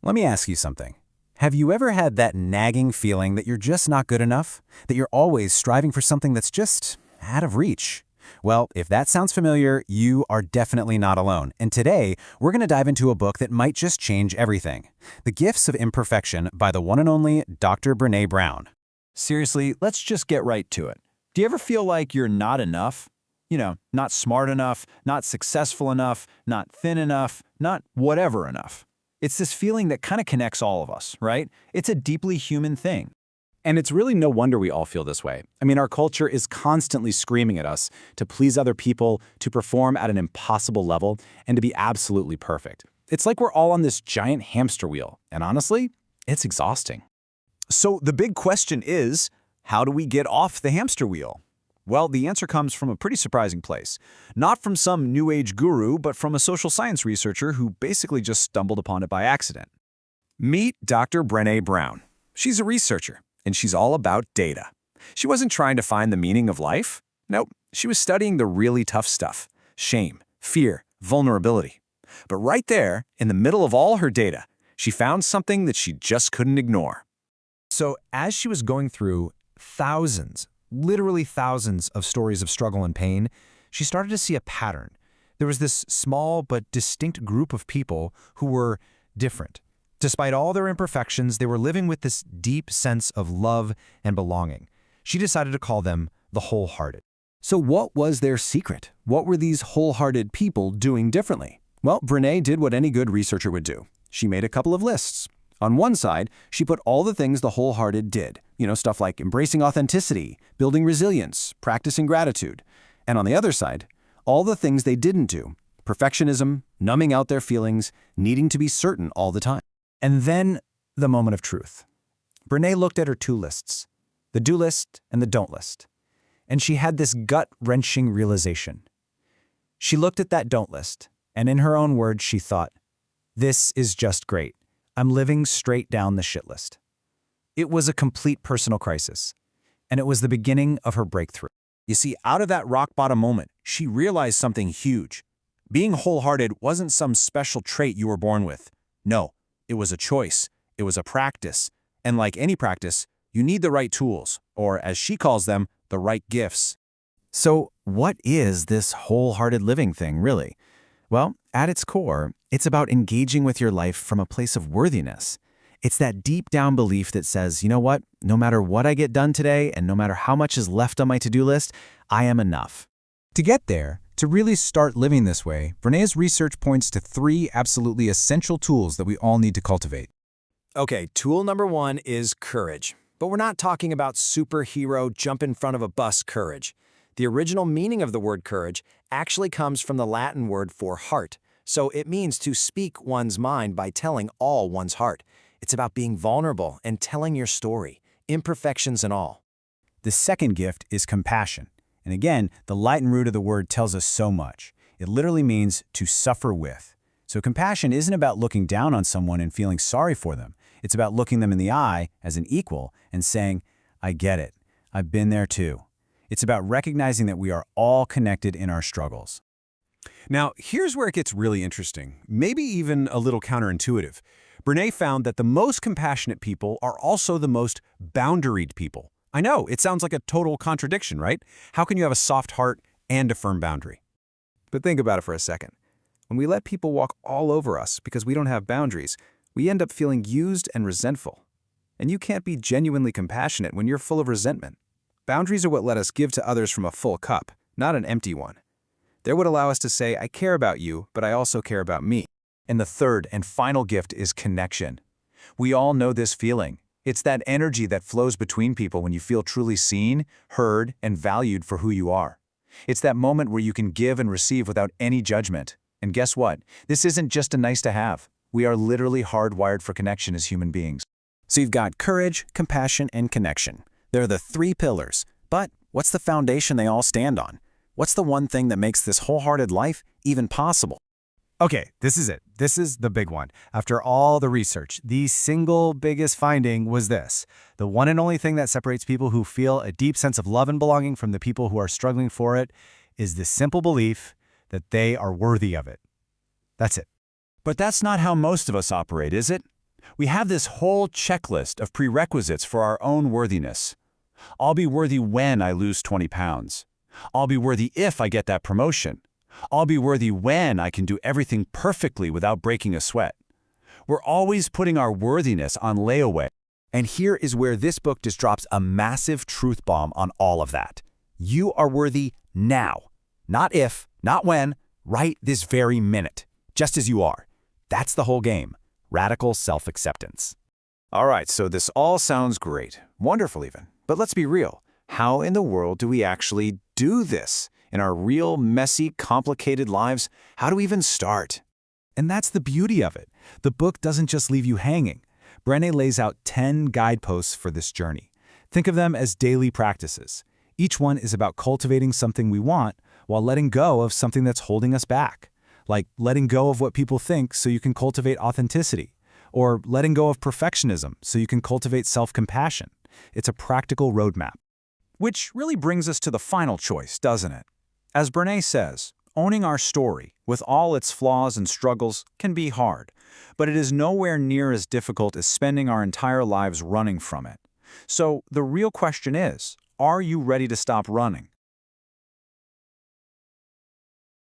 Let me ask you something. Have you ever had that nagging feeling that you're just not good enough? That you're always striving for something that's just out of reach? Well, if that sounds familiar, you are definitely not alone. And today, we're going to dive into a book that might just change everything. The Gifts of Imperfection by the one and only Dr. Brené Brown. Seriously, let's just get right to it. Do you ever feel like you're not enough? Not smart enough, not successful enough, not thin enough, not whatever enough. It's this feeling that kind of connects all of us, right? It's a deeply human thing. And it's really no wonder we all feel this way. I mean, our culture is constantly screaming at us to please other people, to perform at an impossible level, and to be absolutely perfect. It's like we're all on this giant hamster wheel, and honestly, it's exhausting. So the big question is, how do we get off the hamster wheel? Well, the answer comes from a pretty surprising place. Not from some new age guru, but from a social science researcher who basically just stumbled upon it by accident. Meet Dr. Brené Brown. She's a researcher, and she's all about data. She wasn't trying to find the meaning of life. Nope, she was studying the really tough stuff: shame, fear, vulnerability. But right there, in the middle of all her data, she found something that she just couldn't ignore. So as she was going through thousands, literally thousands of stories of struggle and pain, she started to see a pattern. There was this small but distinct group of people who were different. Despite all their imperfections, they were living with this deep sense of love and belonging. She decided to call them the wholehearted. So what was their secret? What were these wholehearted people doing differently? Well, Brené did what any good researcher would do. She made a couple of lists. On one side, she put all the things the wholehearted did. Stuff like embracing authenticity, building resilience, practicing gratitude. And on the other side, all the things they didn't do: perfectionism, numbing out their feelings, needing to be certain all the time. And then the moment of truth. Brené looked at her two lists, the do list and the don't list. And she had this gut-wrenching realization. She looked at that don't list, and in her own words, she thought, "This is just great. I'm living straight down the shit list." It was a complete personal crisis, and it was the beginning of her breakthrough. You see, out of that rock-bottom moment, she realized something huge. Being wholehearted wasn't some special trait you were born with. No, it was a choice. It was a practice. And like any practice, you need the right tools, or as she calls them, the right gifts. So what is this wholehearted living thing, really? Well, at its core, it's about engaging with your life from a place of worthiness. It's that deep down belief that says, you know what, no matter what I get done today and no matter how much is left on my to-do list, I am enough. To get there, to really start living this way, Brené's research points to 3 absolutely essential tools that we all need to cultivate. Okay, tool number 1 is courage. But we're not talking about superhero jump in front of a bus courage. The original meaning of the word courage actually comes from the Latin word for heart. So it means to speak one's mind by telling all one's heart. It's about being vulnerable and telling your story, imperfections and all. The second gift is compassion. And again, the Latin root of the word tells us so much. It literally means to suffer with. So compassion isn't about looking down on someone and feeling sorry for them. It's about looking them in the eye as an equal and saying, I get it. I've been there too. It's about recognizing that we are all connected in our struggles. Now, here's where it gets really interesting, maybe even a little counterintuitive. Brené found that the most compassionate people are also the most boundaried people. I know, it sounds like a total contradiction, right? How can you have a soft heart and a firm boundary? But think about it for a second. When we let people walk all over us because we don't have boundaries, we end up feeling used and resentful. And you can't be genuinely compassionate when you're full of resentment. Boundaries are what let us give to others from a full cup, not an empty one. They're what allow us to say, I care about you, but I also care about me. And the third and final gift is connection. We all know this feeling. It's that energy that flows between people when you feel truly seen, heard, and valued for who you are. It's that moment where you can give and receive without any judgment. And guess what? This isn't just a nice to have. We are literally hardwired for connection as human beings. So you've got courage, compassion, and connection. They're the 3 pillars. But what's the foundation they all stand on? What's the one thing that makes this wholehearted life even possible? Okay, this is it. This is the big one. After all the research, the single biggest finding was this: the one and only thing that separates people who feel a deep sense of love and belonging from the people who are struggling for it is the simple belief that they are worthy of it. That's it. But that's not how most of us operate, is it? We have this whole checklist of prerequisites for our own worthiness. I'll be worthy when I lose 20 pounds. I'll be worthy if I get that promotion. I'll be worthy when I can do everything perfectly without breaking a sweat. We're always putting our worthiness on layaway. And here is where this book just drops a massive truth bomb on all of that. You are worthy now. Not if, not when, right this very minute. Just as you are. That's the whole game. Radical self-acceptance. All right, so this all sounds great. Wonderful even. But let's be real. How in the world do we actually do this? In our real, messy, complicated lives, how do we even start? And that's the beauty of it. The book doesn't just leave you hanging. Brené lays out 10 guideposts for this journey. Think of them as daily practices. Each one is about cultivating something we want while letting go of something that's holding us back. Like letting go of what people think so you can cultivate authenticity. Or letting go of perfectionism so you can cultivate self-compassion. It's a practical roadmap. Which really brings us to the final choice, doesn't it? As Brené says, owning our story, with all its flaws and struggles, can be hard, but it is nowhere near as difficult as spending our entire lives running from it. So the real question is, are you ready to stop running?